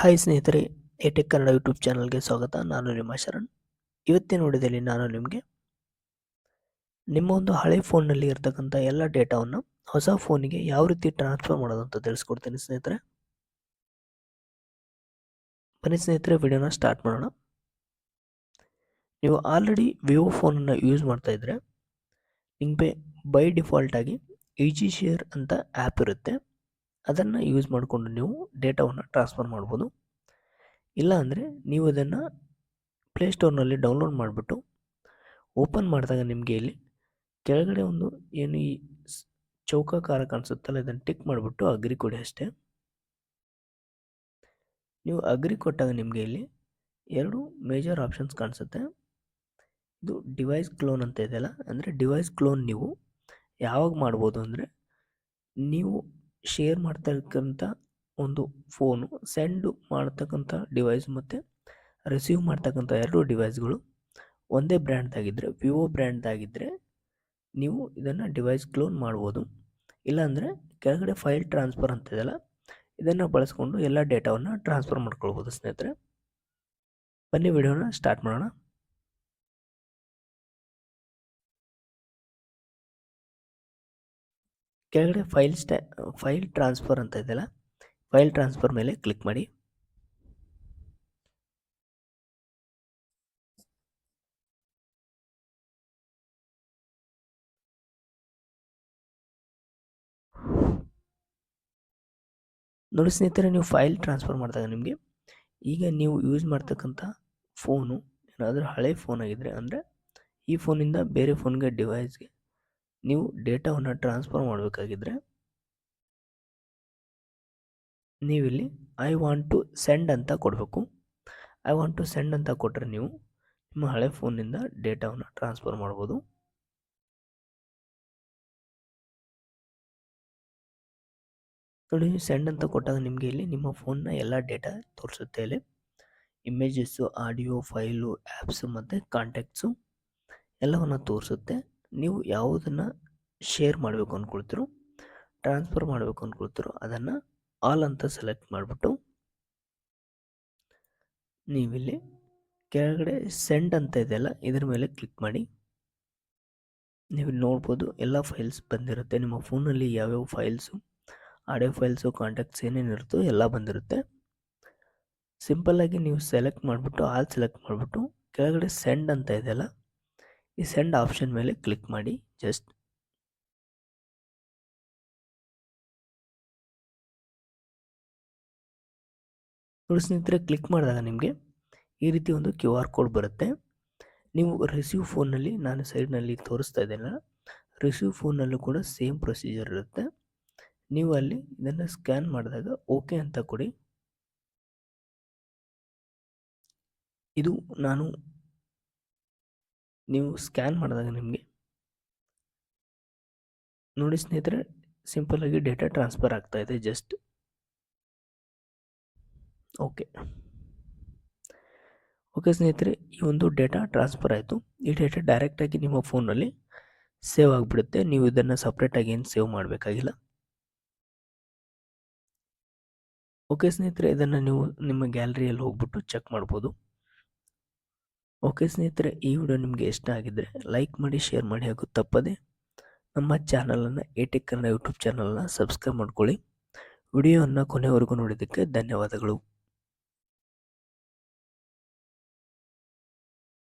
Hi ಸ್ನೇಹಿತರೆ, ಎಟೆಕ್ Kannada YouTube ಚಾನಲ್ಗೆ ಸ್ವಾಗತ. ನಾನು ನಿಮ್ಮ ಶರಣ್. ಇವತ್ತಿನ ವಿಡಿಯೋದಲ್ಲಿ ನಾನು ನಿಮಗೆ ನಿಮ್ಮ ಒಂದು ಹಳೆ ಫೋನ್ನಲ್ಲಿ ಇರ್ತಕ್ಕಂಥ ಎಲ್ಲ ಡೇಟಾವನ್ನು ಹೊಸ ಫೋನಿಗೆ ಯಾವ ರೀತಿ ಟ್ರಾನ್ಸ್ಫರ್ ಮಾಡೋದು ಅಂತ ತಿಳಿಸ್ಕೊಡ್ತೀನಿ ಸ್ನೇಹಿತರೆ. ಬನ್ನಿ ಸ್ನೇಹಿತರೆ, ವಿಡಿಯೋನ ಸ್ಟಾರ್ಟ್ ಮಾಡೋಣ. ನೀವು ಆಲ್ರೆಡಿ ವಿವೋ ಫೋನನ್ನು ಯೂಸ್ ಮಾಡ್ತಾ ಇದ್ರೆ ನಿಮಗೆ ಬೈ ಡಿಫಾಲ್ಟ್ ಆಗಿ ಈಜಿ ಶೇರ್ ಅಂತ ಆ್ಯಪ್ ಇರುತ್ತೆ. ಅದನ್ನು ಯೂಸ್ ಮಾಡಿಕೊಂಡು ನೀವು ಡೇಟಾವನ್ನು ಟ್ರಾನ್ಸ್ಫರ್ ಮಾಡ್ಬೋದು. ಇಲ್ಲ ಅಂದರೆ ನೀವು ಅದನ್ನು ಪ್ಲೇಸ್ಟೋರ್ನಲ್ಲಿ ಡೌನ್ಲೋಡ್ ಮಾಡಿಬಿಟ್ಟು ಓಪನ್ ಮಾಡಿದಾಗ ನಿಮಗೆ ಇಲ್ಲಿ ಕೆಳಗಡೆ ಒಂದು ಏನು ಈ ಚೌಕಾಕಾರ ಕಾಣಿಸುತ್ತಲ್ಲ, ಇದನ್ನು ಟಿಕ್ ಮಾಡಿಬಿಟ್ಟು ಅಗ್ರಿ ಕೊಡಿ ಅಷ್ಟೇ. ನೀವು ಅಗ್ರಿ ಕೊಟ್ಟಾಗ ನಿಮಗೆ ಇಲ್ಲಿ ಎರಡು ಮೇಜರ್ ಆಪ್ಷನ್ಸ್ ಕಾಣಿಸುತ್ತೆ. ಇದು ಡಿವೈಸ್ ಕ್ಲೋನ್ ಅಂತ ಇದೆಯಲ್ಲ, ಅಂದರೆ ಡಿವೈಸ್ ಕ್ಲೋನ್ ನೀವು ಯಾವಾಗ ಮಾಡ್ಬೋದು ಅಂದರೆ ನೀವು ಶೇರ್ ಮಾಡ್ತಾ ಇರ್ತಕ್ಕಂಥ ಒಂದು ಫೋನು ಸೆಂಡ್ ಮಾಡ್ತಕ್ಕಂಥ ಡಿವೈಸ್ ಮತ್ತು ರಿಸೀವ್ ಮಾಡ್ತಕ್ಕಂಥ ಎರಡು ಡಿವೈಸ್ಗಳು ಒಂದೇ ಬ್ರ್ಯಾಂಡ್ದಾಗಿದ್ದರೆ, ವಿವೋ ಬ್ರ್ಯಾಂಡ್ದಾಗಿದ್ದರೆ ನೀವು ಇದನ್ನು ಡಿವೈಸ್ ಕ್ಲೋನ್ ಮಾಡ್ಬೋದು. ಇಲ್ಲಾಂದರೆ ಕೆಳಗಡೆ ಫೈಲ್ ಟ್ರಾನ್ಸ್ಫರ್ ಅಂತ ಇದೆಯಲ್ಲ, ಇದನ್ನು ಬಳಸ್ಕೊಂಡು ಎಲ್ಲ ಡೇಟಾವನ್ನು ಟ್ರಾನ್ಸ್ಫರ್ ಮಾಡ್ಕೊಳ್ಬೋದು ಸ್ನೇಹಿತರೆ. ಬನ್ನಿ ವಿಡಿಯೋನ ಸ್ಟಾರ್ಟ್ ಮಾಡೋಣ. ಕೆಳಗಡೆ ಫೈಲ್ ಟ್ರಾನ್ಸ್ಫರ್ ಅಂತ ಇದೆಯಲ್ಲ, ಫೈಲ್ ಟ್ರಾನ್ಸ್ಫರ್ ಮೇಲೆ ಕ್ಲಿಕ್ ಮಾಡಿ. ನೋಡಿ ಸ್ನೇಹಿತರೆ, ನೀವು ಫೈಲ್ ಟ್ರಾನ್ಸ್ಫರ್ ಮಾಡಿದಾಗ ನಿಮಗೆ ಈಗ ನೀವು ಯೂಸ್ ಮಾಡ್ತಕ್ಕಂಥ ಫೋನು ಏನಾದರೂ ಹಳೆ ಫೋನ್ ಆಗಿದ್ದರೆ, ಅಂದರೆ ಈ ಫೋನಿಂದ ಬೇರೆ ಫೋನ್ಗೆ ಡಿವೈಸ್ಗೆ ನೀವು ಡೇಟಾವನ್ನು ಟ್ರಾನ್ಸ್ಫರ್ ಮಾಡಬೇಕಾಗಿದ್ದರೆ ನೀವಿಲ್ಲಿ ಐ ವಾಂಟ್ ಟು ಸೆಂಡ್ ಅಂತ ಕೊಡಬೇಕು. ಐ ವಾಂಟ್ ಟು ಸೆಂಡ್ ಅಂತ ಕೊಟ್ಟರೆ ನೀವು ನಿಮ್ಮ ಹಳೆ ಫೋನಿಂದ ಡೇಟಾವನ್ನು ಟ್ರಾನ್ಸ್ಫರ್ ಮಾಡ್ಬೋದು. ನೋಡಿ, ಸೆಂಡ್ ಅಂತ ಕೊಟ್ಟಾಗ ನಿಮಗೆ ಇಲ್ಲಿ ನಿಮ್ಮ ಫೋನ್ನ ಎಲ್ಲ ಡೇಟಾ ತೋರಿಸುತ್ತೆ. ಇಲ್ಲಿ ಇಮೇಜಸ್ಸು, ಆಡಿಯೋ, ಫೈಲು, ಆ್ಯಪ್ಸು ಮತ್ತು ಕಾಂಟ್ಯಾಕ್ಟ್ಸು ಎಲ್ಲವನ್ನು ತೋರಿಸುತ್ತೆ. ನೀವು ಯಾವುದನ್ನು ಶೇರ್ ಮಾಡಬೇಕು ಅಂದ್ಕೊಳ್ತೀರೋ, ಟ್ರಾನ್ಸ್ಫರ್ ಮಾಡಬೇಕು ಅಂದ್ಕೊಳ್ತೀರೋ ಅದನ್ನು ಆಲ್ ಅಂತ ಸೆಲೆಕ್ಟ್ ಮಾಡಿಬಿಟ್ಟು ನೀವಿಲ್ಲಿ ಕೆಳಗಡೆ ಸೆಂಡ್ ಅಂತ ಇದೆಯಲ್ಲ, ಇದರ ಮೇಲೆ ಕ್ಲಿಕ್ ಮಾಡಿ. ನೀವು ನೋಡ್ಬೋದು ಎಲ್ಲ ಫೈಲ್ಸ್ ಬಂದಿರುತ್ತೆ. ನಿಮ್ಮ ಫೋನಲ್ಲಿ ಯಾವ್ಯಾವ ಫೈಲ್ಸು, ಆಡಿಯೋ ಫೈಲ್ಸು, ಕಾಂಟ್ಯಾಕ್ಟ್ಸ್ ಏನೇನಿರುತ್ತೋ ಎಲ್ಲ ಬಂದಿರುತ್ತೆ. ಸಿಂಪಲ್ಲಾಗಿ ನೀವು ಸೆಲೆಕ್ಟ್ ಮಾಡಿಬಿಟ್ಟು ಆಲ್ ಸೆಲೆಕ್ಟ್ ಮಾಡಿಬಿಟ್ಟು ಕೆಳಗಡೆ ಸೆಂಡ್ ಅಂತ ಇದೆಯಲ್ಲ, ಈ ಸೆಂಡ್ ಆಪ್ಷನ್ ಮೇಲೆ ಕ್ಲಿಕ್ ಮಾಡಿ. ಜಸ್ಟ್ ನೋಡಿ ಸ್ನೇಹಿತರೆ, ಕ್ಲಿಕ್ ಮಾಡಿದಾಗ ನಿಮಗೆ ಈ ರೀತಿ ಒಂದು QR ಕೋಡ್ ಬರುತ್ತೆ. ನೀವು ರಿಸೀವ್ ಫೋನ್ನಲ್ಲಿ, ನಾನು ಸೈಡ್ನಲ್ಲಿ ತೋರಿಸ್ತಾ ಇದ್ದೇನೆ, ರಿಸೀವ್ ಫೋನ್ನಲ್ಲೂ ಕೂಡ ಸೇಮ್ ಪ್ರೊಸೀಜರ್ ಇರುತ್ತೆ. ನೀವು ಅಲ್ಲಿ ಇದನ್ನು ಸ್ಕ್ಯಾನ್ ಮಾಡಿದಾಗ ಓಕೆ ಅಂತ ಕೊಡಿ. ಇದು ನೀವು ಸ್ಕ್ಯಾನ್ ಮಾಡಿದಾಗ ನಿಮಗೆ ನೋಡಿ ಸ್ನೇಹಿತರೆ, ಸಿಂಪಲ್ಲಾಗಿ ಡೇಟಾ ಟ್ರಾನ್ಸ್ಫರ್ ಆಗ್ತಾ ಇದೆ. ಜಸ್ಟ್ ಓಕೆ ಸ್ನೇಹಿತರೆ, ಈ ಒಂದು ಡೇಟಾ ಟ್ರಾನ್ಸ್ಫರ್ ಆಯಿತು. ಈ ಡೇಟಾ ಡೈರೆಕ್ಟಾಗಿ ನಿಮ್ಮ ಫೋನಲ್ಲಿ ಸೇವ್ ಆಗಿಬಿಡುತ್ತೆ. ನೀವು ಇದನ್ನು ಸಪ್ರೇಟಾಗಿ ಏನು ಸೇವ್ ಮಾಡಬೇಕಾಗಿಲ್ಲ. ಓಕೆ ಸ್ನೇಹಿತರೆ, ಇದನ್ನು ನೀವು ನಿಮ್ಮ ಗ್ಯಾಲರಿಯಲ್ಲಿ ಹೋಗ್ಬಿಟ್ಟು ಚೆಕ್ ಮಾಡ್ಬೋದು. ಓಕೆ ಸ್ನೇಹಿತರೆ, ಈ ವಿಡಿಯೋ ನಿಮಗೆ ಇಷ್ಟ ಆಗಿದ್ದರೆ ಲೈಕ್ ಮಾಡಿ, ಶೇರ್ ಮಾಡಿ, ಹಾಗೂ ತಪ್ಪದೆ ನಮ್ಮ ಚಾನಲನ್ನು ಎಟೆಕ್ ಕನ್ನಡ ಯೂಟ್ಯೂಬ್ ಚಾನಲನ್ನು ಸಬ್ಸ್ಕ್ರೈಬ್ ಮಾಡ್ಕೊಳ್ಳಿ. ವಿಡಿಯೋವನ್ನು ಕೊನೆವರೆಗೂ ನೋಡಿದ್ದಕ್ಕೆ ಧನ್ಯವಾದಗಳು.